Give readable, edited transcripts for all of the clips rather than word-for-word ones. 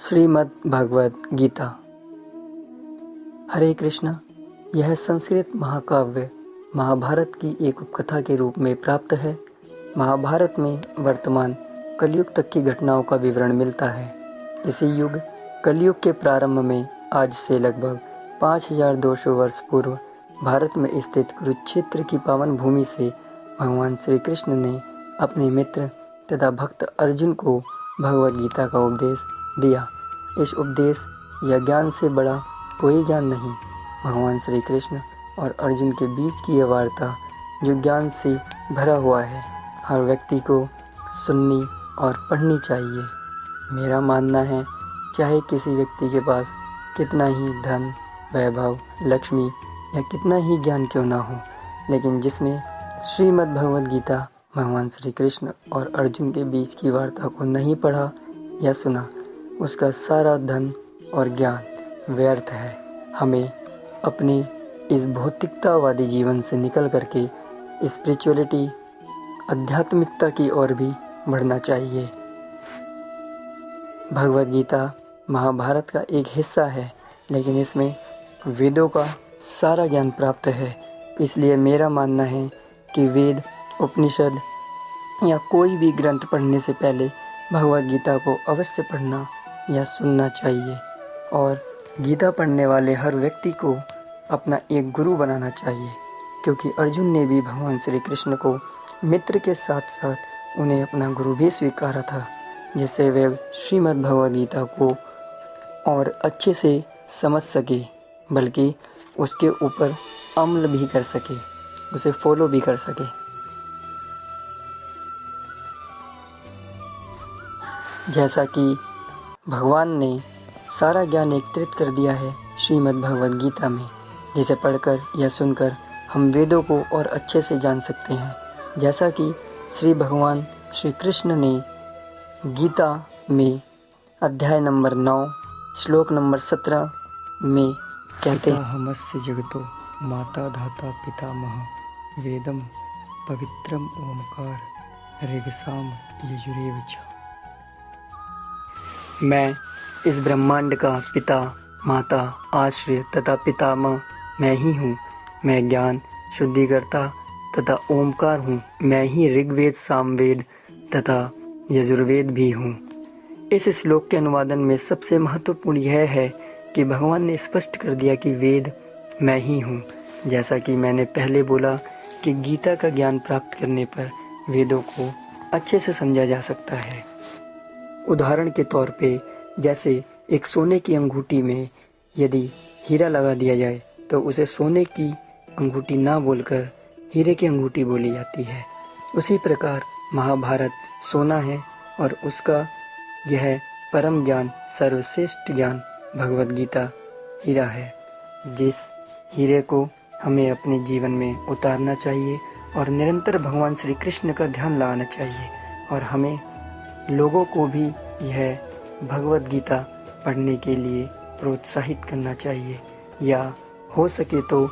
श्रीमद् भगवद गीता। हरे कृष्णा। यह संस्कृत महाकाव्य महाभारत की एक उपकथा के रूप में प्राप्त है। महाभारत में वर्तमान कलयुग तक की घटनाओं का विवरण मिलता है। इसी युग कलयुग के प्रारंभ में आज से लगभग 5200 वर्ष पूर्व भारत में स्थित कुरुक्षेत्र की पावन भूमि से भगवान श्री कृष्ण ने अपने मित्र तथा भक्त अर्जुन को भगवद गीता का उपदेश दिया। इस उपदेश या ज्ञान से बड़ा कोई ज्ञान नहीं। भगवान श्री कृष्ण और अर्जुन के बीच की यह वार्ता जो ज्ञान से भरा हुआ है, हर व्यक्ति को सुननी और पढ़नी चाहिए। मेरा मानना है, चाहे किसी व्यक्ति के पास कितना ही धन, वैभव, लक्ष्मी या कितना ही ज्ञान क्यों ना हो, लेकिन जिसने श्रीमद् भगवद गीता भगवान श्री कृष्ण और अर्जुन के बीच की वार्ता को नहीं पढ़ा या सुना, उसका सारा धन और ज्ञान व्यर्थ है। हमें अपने इस भौतिकतावादी जीवन से निकल करके स्पिरिचुअलिटी, आध्यात्मिकता की ओर भी बढ़ना चाहिए। भगवद गीता महाभारत का एक हिस्सा है, लेकिन इसमें वेदों का सारा ज्ञान प्राप्त है। इसलिए मेरा मानना है कि वेद, उपनिषद या कोई भी ग्रंथ पढ़ने से पहले भगवद गीता को अवश्य पढ़ना या सुनना चाहिए। और गीता पढ़ने वाले हर व्यक्ति को अपना एक गुरु बनाना चाहिए, क्योंकि अर्जुन ने भी भगवान श्री कृष्ण को मित्र के साथ साथ उन्हें अपना गुरु भी स्वीकारा था, जिससे वे श्रीमद् भगवद गीता को और अच्छे से समझ सके, बल्कि उसके ऊपर अमल भी कर सके, उसे फॉलो भी कर सके। जैसा कि भगवान ने सारा ज्ञान एकत्रित कर दिया है श्रीमद् भगवद गीता में, जिसे पढ़कर या सुनकर हम वेदों को और अच्छे से जान सकते हैं। जैसा कि श्री भगवान श्री कृष्ण ने गीता में अध्याय नंबर 9 श्लोक नंबर 17 में कहते हैं, हमस्य जगतो माता धाता पितामह वेदम पवित्रम ओमकार ऋगसाम यजुरेव च। मैं इस ब्रह्मांड का पिता, माता, आश्रय तथा पितामह मैं ही हूँ। मैं ज्ञान शुद्धिकर्ता तथा ओमकार हूँ। मैं ही ऋग्वेद, सामवेद तथा यजुर्वेद भी हूँ। इस श्लोक के अनुवादन में सबसे महत्वपूर्ण यह है कि भगवान ने स्पष्ट कर दिया कि वेद मैं ही हूँ। जैसा कि मैंने पहले बोला कि गीता का ज्ञान प्राप्त करने पर वेदों को अच्छे से समझा जा सकता है। उदाहरण के तौर पे, जैसे एक सोने की अंगूठी में यदि हीरा लगा दिया जाए तो उसे सोने की अंगूठी ना बोलकर हीरे की अंगूठी बोली जाती है। उसी प्रकार महाभारत सोना है और उसका यह परम ज्ञान, सर्वश्रेष्ठ ज्ञान भगवद गीता हीरा है, जिस हीरे को हमें अपने जीवन में उतारना चाहिए और निरंतर भगवान श्री कृष्ण का ध्यान लाना चाहिए। और हमें लोगों को भी यह भगवद गीता पढ़ने के लिए प्रोत्साहित करना चाहिए, या हो सके तो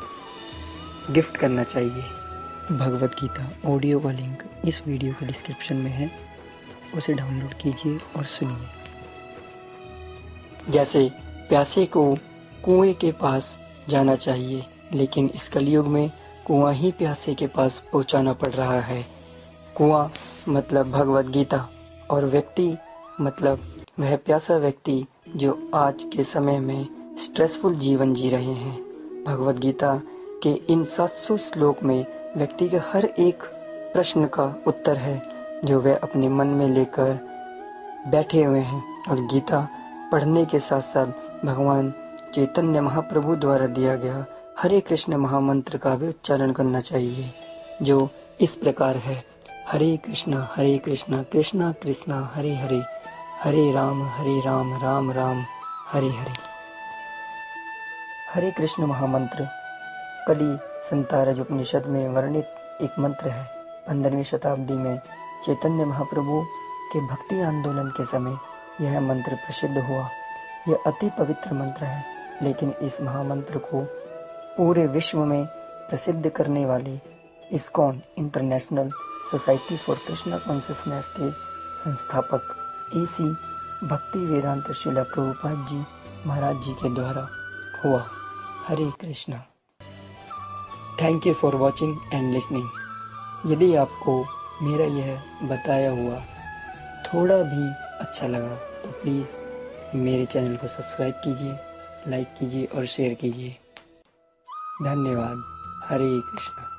गिफ्ट करना चाहिए। भगवद गीता ऑडियो का लिंक इस वीडियो के डिस्क्रिप्शन में है, उसे डाउनलोड कीजिए और सुनिए। जैसे प्यासे को कुएं के पास जाना चाहिए, लेकिन इस कलयुग में कुआं ही प्यासे के पास पहुंचाना पड़ रहा है। कुआं मतलब भगवद गीता और व्यक्ति मतलब वह प्यासा व्यक्ति जो आज के समय में स्ट्रेसफुल जीवन जी रहे हैं। भगवद गीता के इन 700 श्लोक में व्यक्ति के हर एक प्रश्न का उत्तर है, जो वह अपने मन में लेकर बैठे हुए हैं। और गीता पढ़ने के साथ साथ भगवान चैतन्य महाप्रभु द्वारा दिया गया हरे कृष्ण महामंत्र का भी उच्चारण करना चाहिए, जो इस प्रकार है, हरे कृष्णा कृष्णा कृष्णा हरे हरे, हरे राम राम राम हरे हरे। हरे कृष्ण महामंत्र कली संतारज उपनिषद में वर्णित एक मंत्र है। 15वीं शताब्दी में चैतन्य महाप्रभु के भक्ति आंदोलन के समय यह मंत्र प्रसिद्ध हुआ। यह अति पवित्र मंत्र है, लेकिन इस महामंत्र को पूरे विश्व में प्रसिद्ध करने वाले ISKCON international society for Krishna consciousness के संस्थापक AC भक्ति वेदांत शिला प्रभुपाद जी महाराज जी के द्वारा हुआ। Hare Krishna. Thank you for watching and listening. यदि आपको मेरा यह बताया हुआ थोड़ा भी अच्छा लगा तो प्लीज़ मेरे चैनल को सब्सक्राइब कीजिए, लाइक कीजिए और शेयर कीजिए। धन्यवाद। हरे कृष्णा।